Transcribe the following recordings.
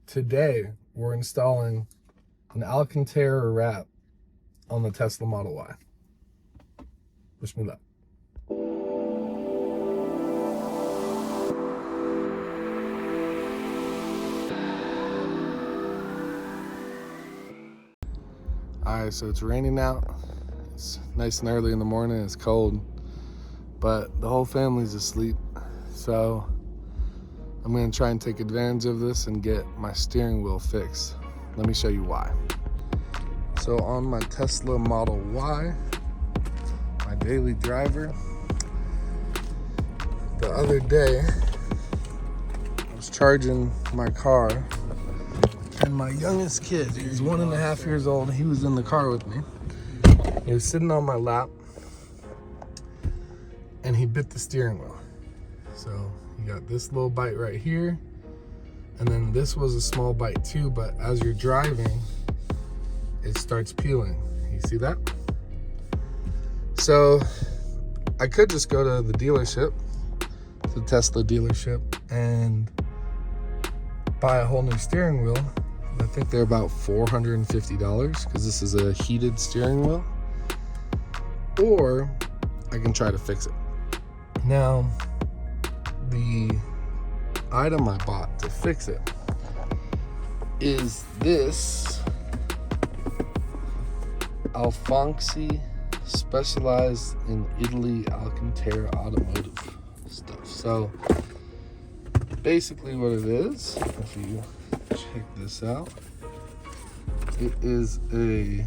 Today, we're installing an Alcantara wrap on the Tesla Model Y. Wish me luck. Alright, so it's raining out. It's nice and early in the morning, it's cold, but the whole family's asleep. So I'm gonna try and take advantage of this and get my steering wheel fixed. Let me show you why. So on my Tesla Model Y, my daily driver, the other day, I was charging my car, and my youngest kid, he's 1.5 years old, he was in the car with me. He was sitting on my lap, and he bit the steering wheel. So you got this little bite right here, and then this was a small bite too, but as you're driving, it starts peeling. You see that? So I could just go to the dealership, the Tesla dealership, and buy a whole new steering wheel. I think they're about $450 because this is a heated steering wheel. Or I can try to fix it. Now, the item I bought to fix it is this Alfonsi specialized in Italy Alcantara automotive stuff. So basically what it is, if you check this out, it is a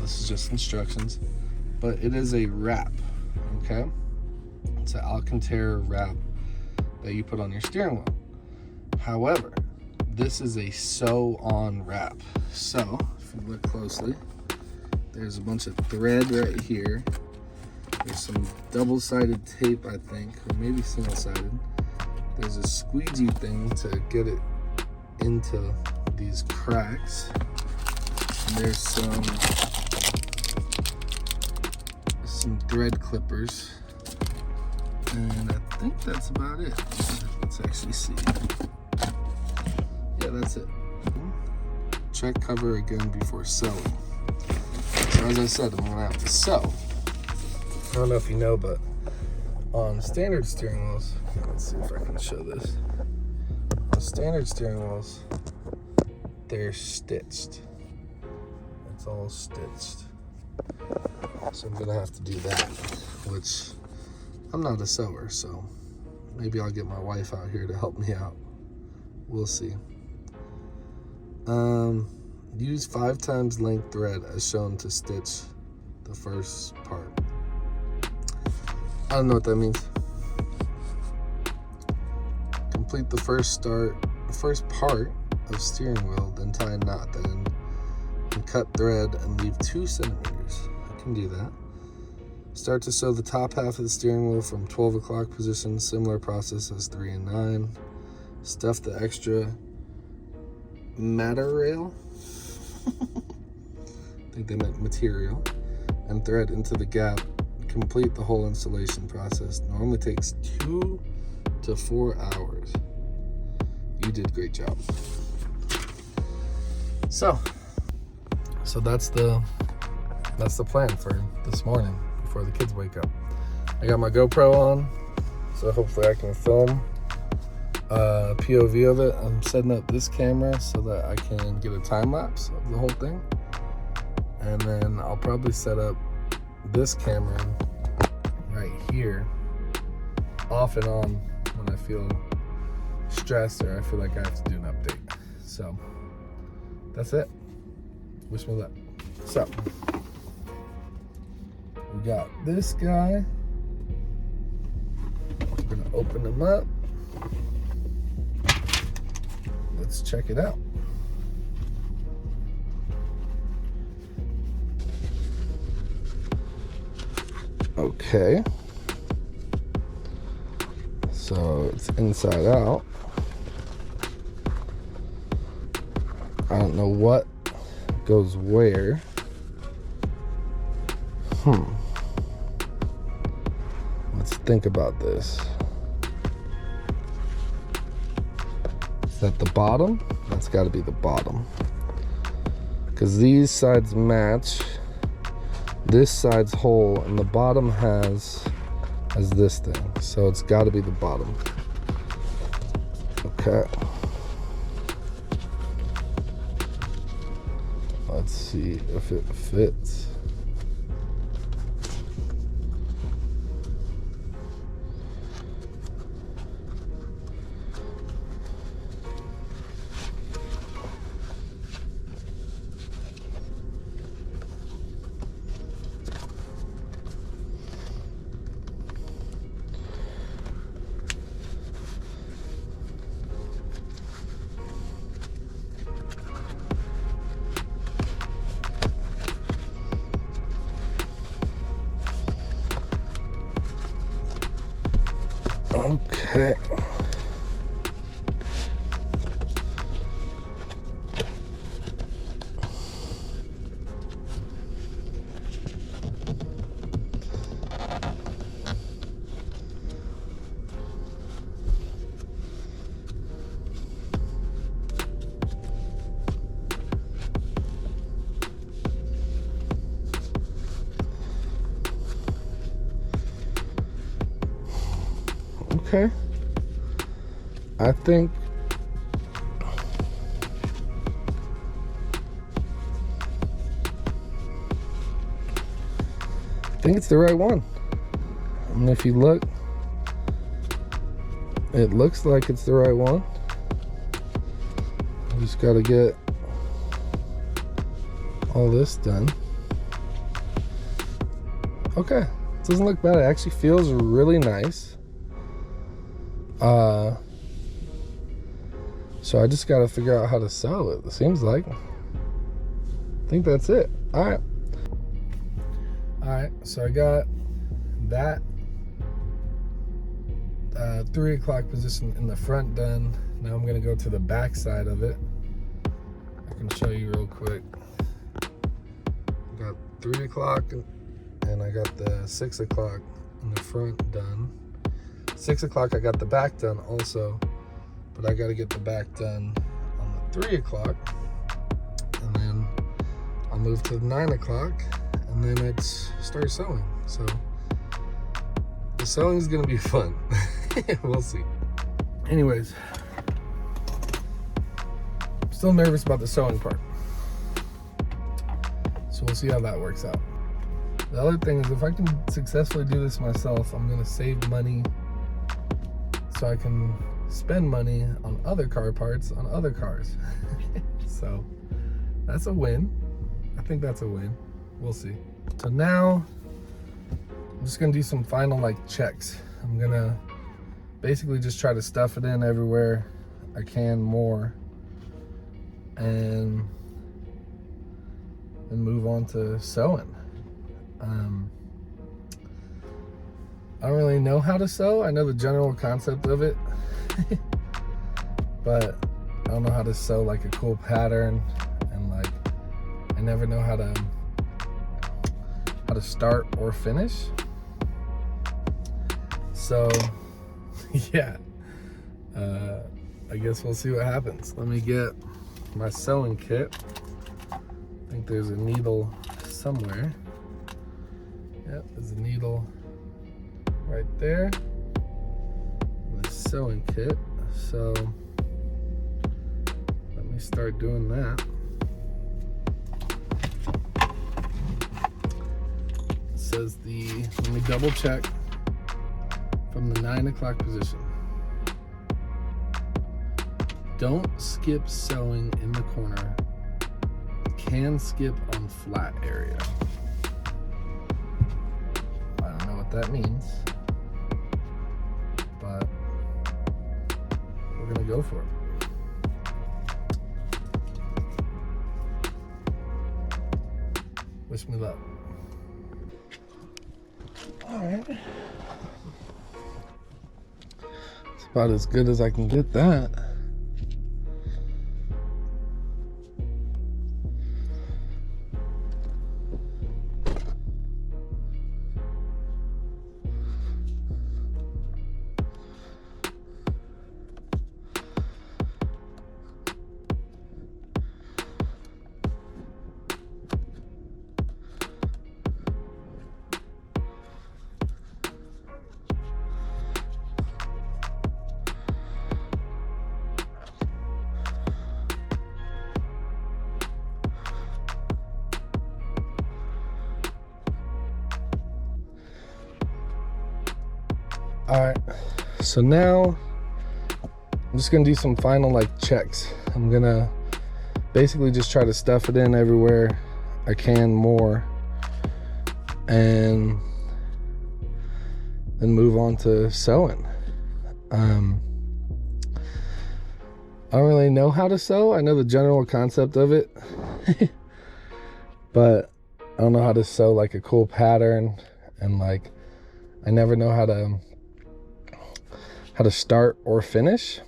this is just instructions, but it is a wrap, okay? It's an Alcantara wrap that you put on your steering wheel. However, this is a sew-on wrap. So, if you look closely, there's a bunch of thread right here. There's some double-sided tape, I think, or maybe single-sided. There's a squeegee thing to get it into these cracks. And there's some thread clippers, and I think that's about it. Let's actually see. Yeah, that's it. Check cover again before sewing. So as I said, I'm gonna have to sew. I don't know if you know, but on standard steering wheels, let's see if I can show this. On standard steering wheels, they're stitched. It's all stitched. So I'm gonna have to do that, which I'm not a sewer, so maybe I'll get my wife out here to help me out. We'll see. Use 5 times length thread as shown to stitch the first part. I don't know what that means. Complete the first part of steering wheel, then tie a knot at the end and cut thread and leave 2 centimeters. Do that. Start to sew the top half of the steering wheel from 12 o'clock position, similar process as 3 and 9. Stuff the extra material, I think they meant material, and thread into the gap. Complete the whole installation process. Normally takes 2 to 4 hours. You did a great job. So that's the plan for this morning before the kids wake up. I got my GoPro on, so hopefully I can film a POV of it. I'm setting up this camera so that I can get a time lapse of the whole thing. And then I'll probably set up this camera right here off and on when I feel stressed or I feel like I have to do an update. So that's it. Wish me luck. So we got this guy. We're gonna open him up. Let's check it out. Okay. So it's inside out. I don't know what goes where. Let's think about this. Is that the bottom? That's got to be the bottom. Because these sides match. This side's hole, and the bottom has this thing. So it's got to be the bottom. Okay. Let's see if it fits. Okay. Okay. I think it's the right one. And if you look, it looks like it's the right one. We just got to get all this done. Okay, it doesn't look bad. It actually feels really nice. So I just got to figure out how to sew it. It seems like. I think that's it. All right, so I got that 3 o'clock position in the front done. Now I'm gonna go to the back side of it. I can show you real quick. I got 3 o'clock and I got the 6 o'clock in the front done. 6 o'clock I got the back done also, but I got to get the back done on the 3 o'clock, and then I'll move to the 9 o'clock, and then it's start sewing. So the sewing is gonna be fun. We'll see. Anyways, I'm still nervous about the sewing part, so we'll see how that works out. The other thing is, if I can successfully do this myself, I'm gonna save money so I can spend money on other car parts on other cars. So that's a win. I think that's a win. We'll see. So now I'm just gonna do some final checks. I'm gonna basically just try to stuff it in everywhere I can more, and then move on to sewing. I don't really know how to sew. I know the general concept of it, but I don't know how to sew a cool pattern, and I never know how to start or finish. So yeah, I guess we'll see what happens. Let me get my sewing kit. I think there's a needle somewhere. Yep, there's a needle right there. The sewing kit. So let me start doing that. It says let me double check from the 9 o'clock position. Don't skip sewing in the corner. Can skip on flat area. I don't know what that means, but we're gonna go for it. Wish me luck. All right. It's about as good as I can get that. All right, so now I'm just gonna do some final like checks. I'm gonna basically just try to stuff it in everywhere I can more, and then move on to sewing. I don't really know how to sew. I know the general concept of it, but I don't know how to sew like a cool pattern, and like I never know how to start or finish.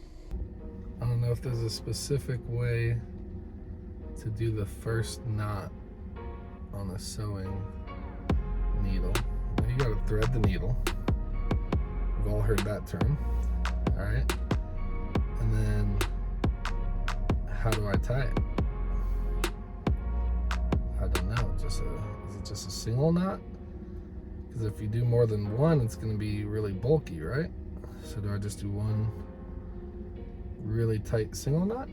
I don't know if there's a specific way to do the first knot on a sewing needle. You gotta thread the needle. We've all heard that term. All right, and then how do I tie it? I don't know. Is it just a single knot? Because if you do more than one, it's going to be really bulky, right? So do I just do one really tight single knot?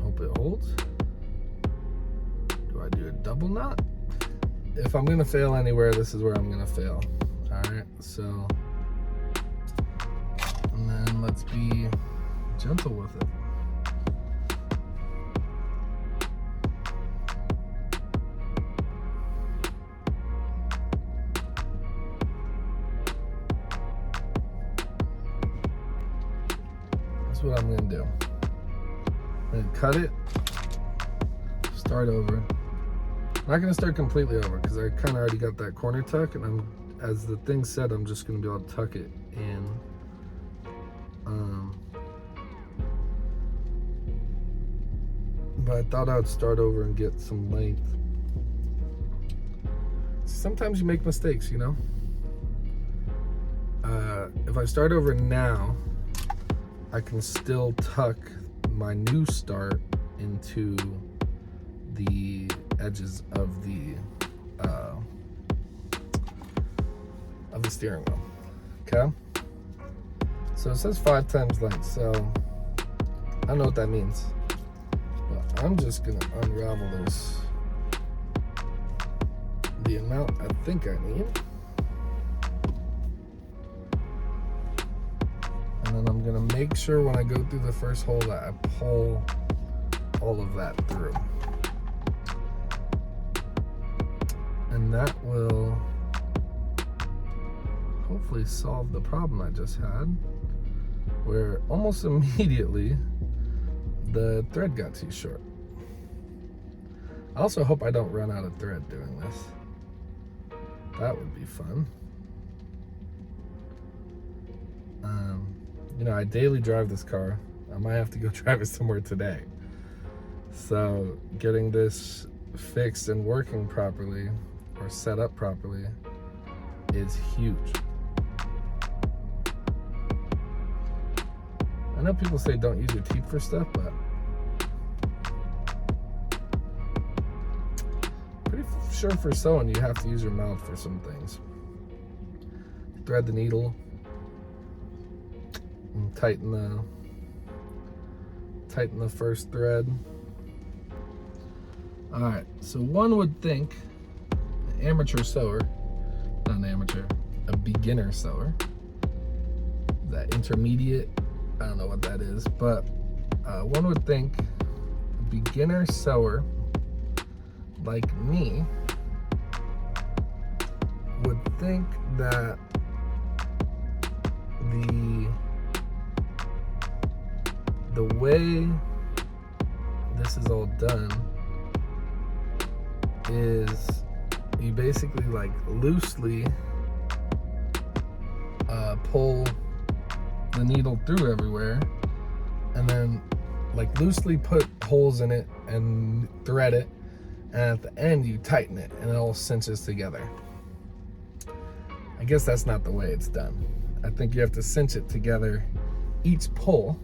Hope it holds. Do I do a double knot? If I'm gonna fail anywhere, this is where I'm gonna fail. All right, so, and then let's be gentle with it. That's what I'm gonna do. I'm gonna cut it, start over. I'm not gonna start completely over because I kind of already got that corner tuck, and as the thing said, I'm just gonna be able to tuck it in. But I thought I would start over and get some length. Sometimes you make mistakes, you know? If I start over now, I can still tuck my new start into the edges of the steering wheel. Okay, so it says 5 times length, so I don't know what that means, but I'm just gonna unravel this the amount I think I need, and then I'm gonna make sure when I go through the first hole that I pull all of that through. And that will hopefully solve the problem I just had, where almost immediately the thread got too short. I also hope I don't run out of thread doing this. That would be fun. You know, I daily drive this car. I might have to go drive it somewhere today. So getting this fixed and working properly, or set up properly, is huge. I know people say don't use your teeth for stuff, but pretty sure for sewing you have to use your mouth for some things. Thread the needle and tighten the first thread. All right, so one would think an amateur sewer, not an amateur, a beginner sewer, that intermediate, I don't know what that is, but one would think a beginner sewer like me would think that the way this is all done is you basically like loosely pull the needle through everywhere, and then like loosely put holes in it and thread it, and at the end you tighten it and it all cinches together. I guess that's not the way it's done. I think you have to cinch it together each pull,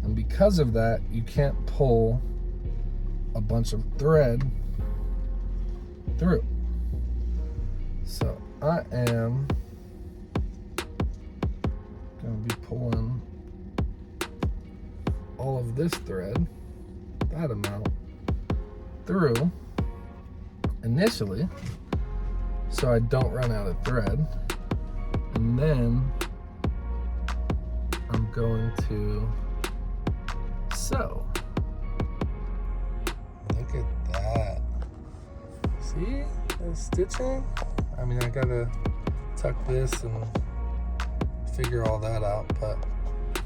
and because of that you can't pull a bunch of thread through. So I am going to be pulling all of this thread, that amount, through initially so I don't run out of thread, and then I'm going to sew. Look at that. See the stitching? I mean, I gotta tuck this and figure all that out, but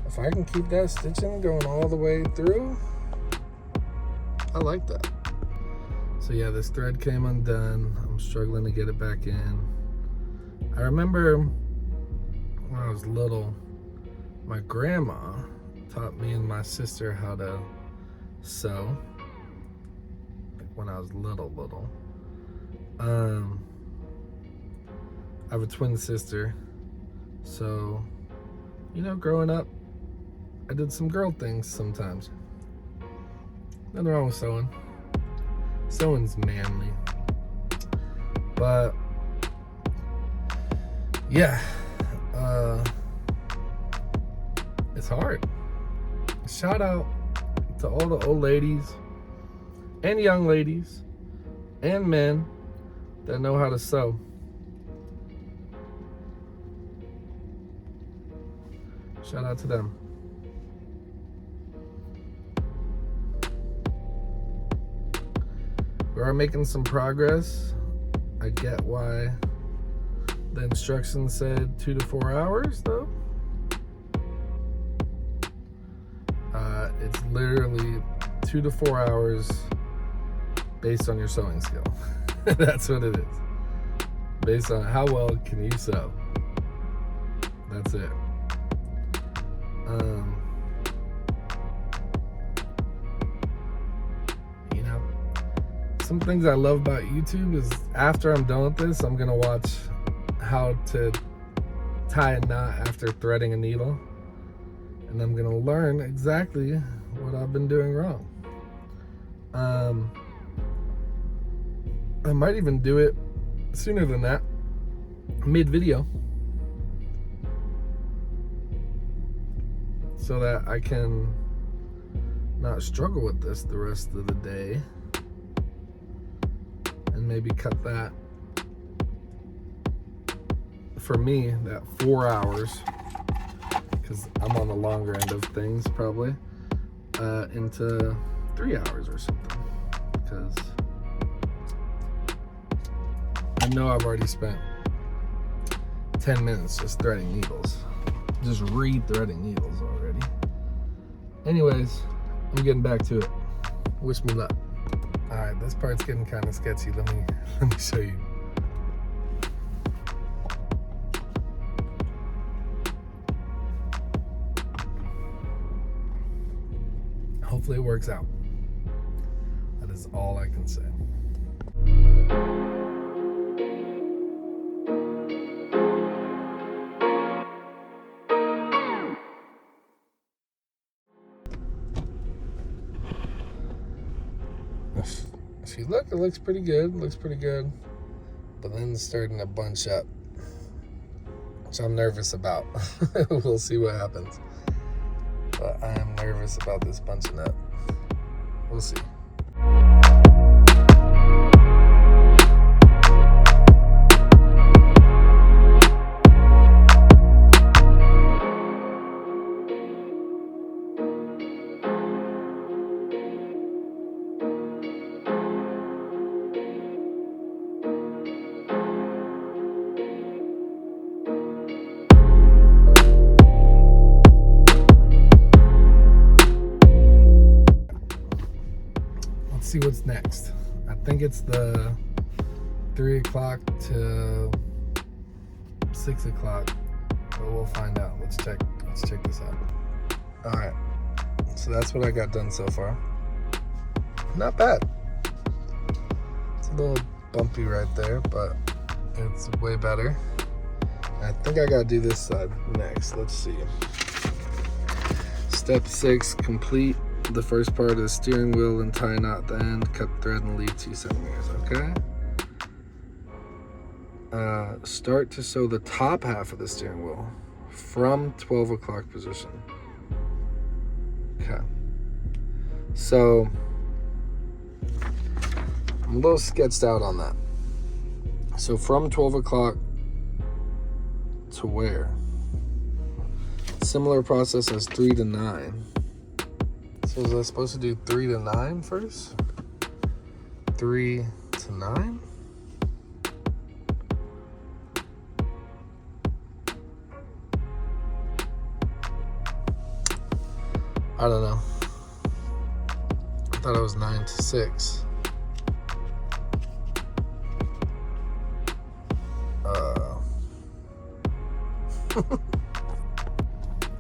if I can keep that stitching going all the way through, I like that. So yeah, this thread came undone. I'm struggling to get it back in. I remember when I was little, my grandma taught me and my sister how to sew, like when I was little. I have a twin sister, so, you know, growing up, I did some girl things sometimes. Nothing wrong with sewing. Sewing's manly. But, yeah, it's hard. Shout out to all the old ladies and young ladies and men that know how to sew. Shout out to them. We are making some progress. I get why the instructions said 2 to 4 hours though. It's literally 2 to 4 hours based on your sewing skill. That's what it is. Based on how well can you sew. That's it. You know, some things I love about YouTube is after I'm done with this, I'm gonna watch how to tie a knot after threading a needle, and I'm gonna learn exactly what I've been doing wrong. I might even do it sooner than that, mid-video, so that I can not struggle with this the rest of the day, and maybe cut that, for me, that 4 hours, because I'm on the longer end of things probably, into 3 hours or something, because I know I've already spent 10 minutes just threading needles, just re-threading needles already. Anyways, I'm getting back to it. Wish me luck. All right, this part's getting kind of sketchy. Let me show you. Hopefully it works out. That is all I can say. If you look, it looks pretty good. But then it's starting to bunch up, which I'm nervous about. We'll see what happens. But I am nervous about this bunching up. We'll see. See what's next. I think it's the 3 o'clock to 6 o'clock, but we'll find out. Let's check this out. All right, so that's what I got done so far. Not bad. It's a little bumpy right there, but it's way better. I think I gotta do this side next. Let's see. Step 6 complete the first part of the steering wheel and tie a knot at the end, cut thread and leave 2 centimeters, okay? Start to sew the top half of the steering wheel from 12 o'clock position. Okay. So I'm a little sketched out on that. So from 12 o'clock to where? Similar process as 3 to 9. So was I supposed to do 3 to 9 first? 3 to 9? I don't know. I thought it was 9 to 6.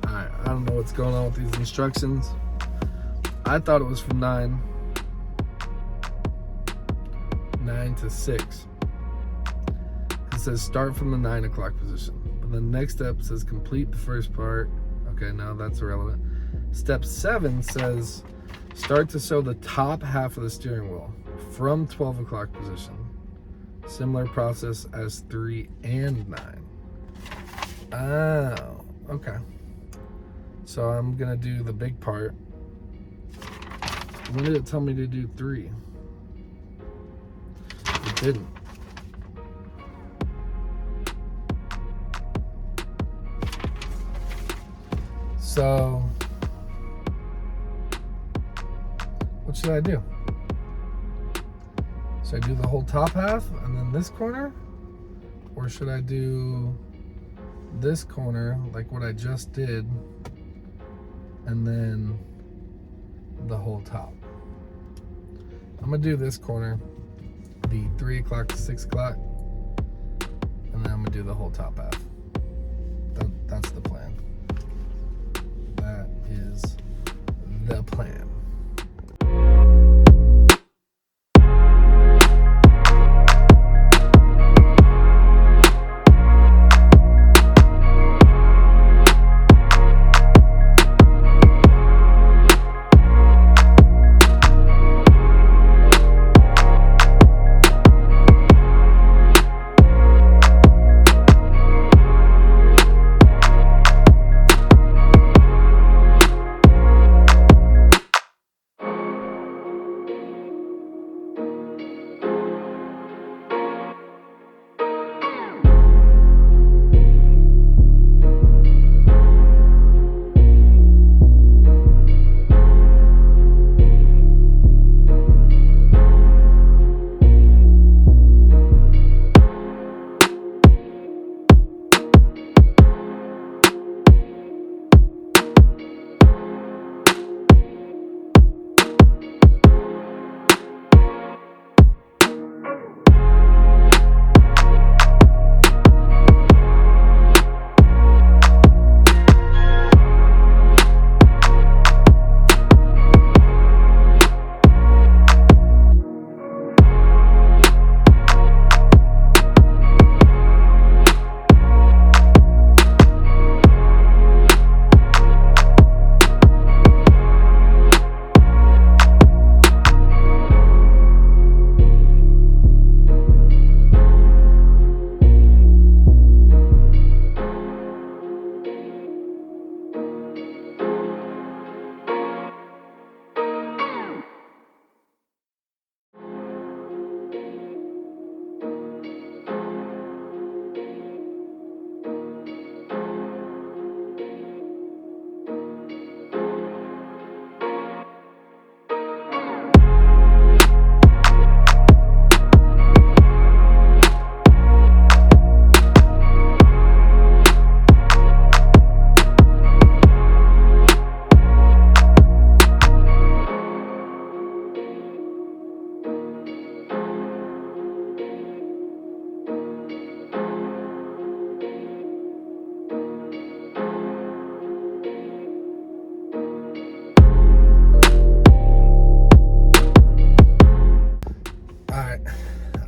Alright, I don't know what's going on with these instructions. I thought it was from 9 to 6. It says start from the 9 o'clock position. But the next step says complete the first part. Okay, no, that's irrelevant. Step 7 says start to sew the top half of the steering wheel from 12 o'clock position. Similar process as 3 and 9. Oh, okay. So I'm gonna do the big part. When did it tell me to do 3? It didn't. So what should I do? Should I do the whole top half and then this corner? Or should I do this corner like what I just did and then the whole top? I'm gonna do this corner, the 3 o'clock to 6 o'clock, and then I'm gonna do the whole top half. That's the plan. That is the plan.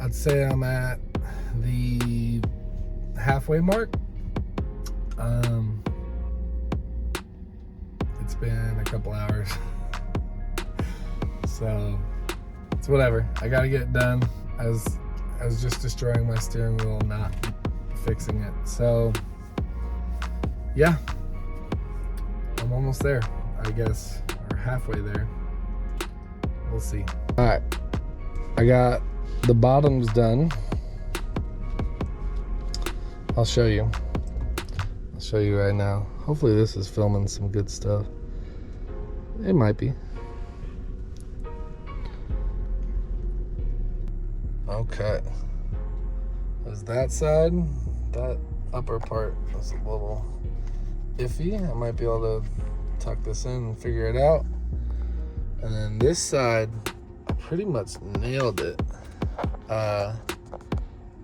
I'd say I'm at the halfway mark. It's been a couple hours, so it's whatever. I gotta get it done. I was just destroying my steering wheel, not fixing it. So yeah, I'm almost there, I guess, or halfway there. We'll see. All right, I got The bottom's done. I'll show you. I'll show you right now. Hopefully this is filming some good stuff. It might be. Okay. There's that side. That upper part is a little iffy. I might be able to tuck this in and figure it out. And then this side, I pretty much nailed it.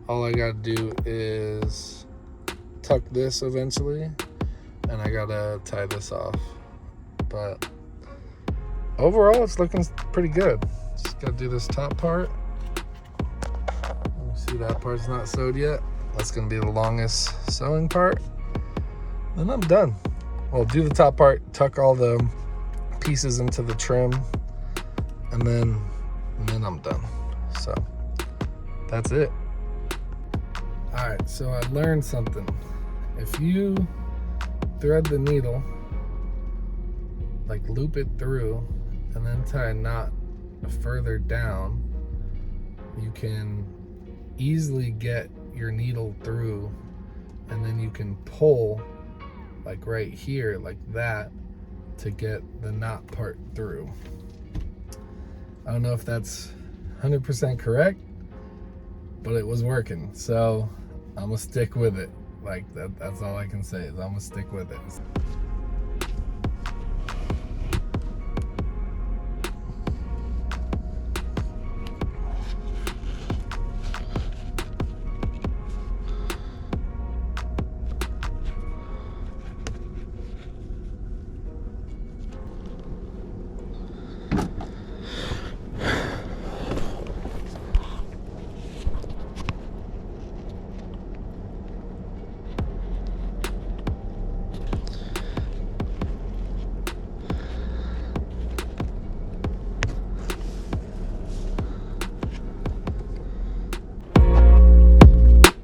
All I gotta do is tuck this eventually, and I gotta tie this off. But overall, it's looking pretty good. Just gotta do this top part. See, that part's not sewed yet. That's gonna be the longest sewing part. Then I'm done. Well, do the top part, tuck all the pieces into the trim, and then I'm done. So that's it. All right, so I learned something. If you thread the needle, like loop it through, and then tie a knot further down, you can easily get your needle through, and then you can pull like right here, like that, to get the knot part through. I don't know if that's 100% correct, but it was working, so I'm gonna stick with it. Like that's all I can say, is I'm gonna stick with it.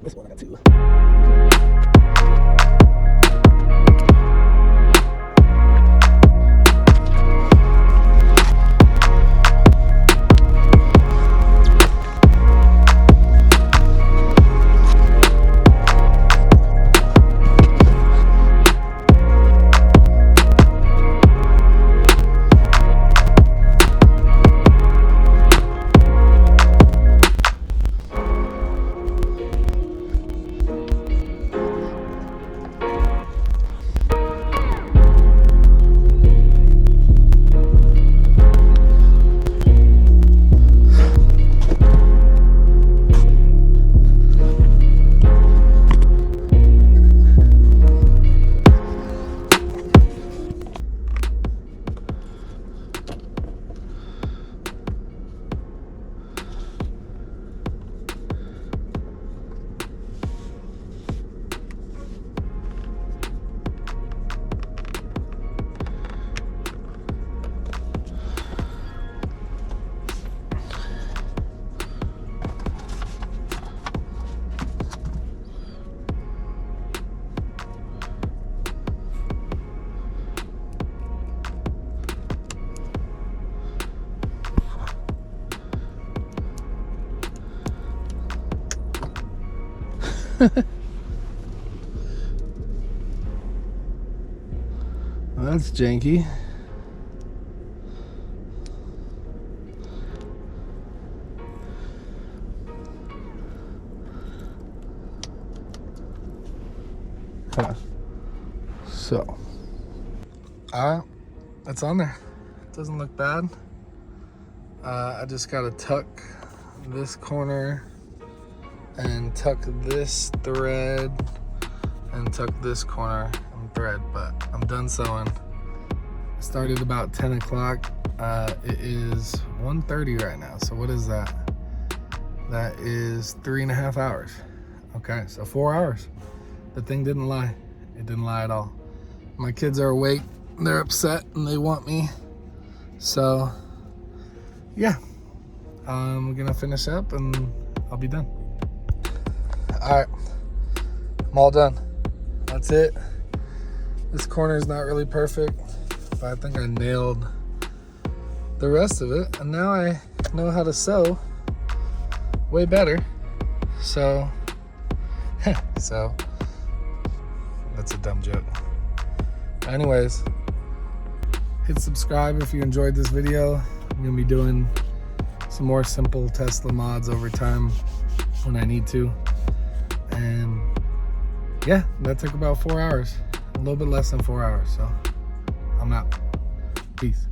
This one I got two. Well, that's janky. So, it's on there. It doesn't look bad. I just gotta tuck this corner and tuck this thread and tuck this corner and thread, but I'm done sewing. I started about 10 o'clock. It is 1:30 right now. So what is that? That is 3.5 hours. Okay, so 4 hours. The thing didn't lie. It didn't lie at all. My kids are awake. They're upset and they want me. So yeah, I'm gonna finish up and I'll be done. All right, I'm all done. That's it. This corner is not really perfect, but I think I nailed the rest of it. And now I know how to sew way better. So, so that's a dumb joke. Anyways, hit subscribe if you enjoyed this video. I'm gonna be doing some more simple Tesla mods over time when I need to. And yeah, that took about 4 hours, a little bit less than 4 hours. So I'm out. Peace.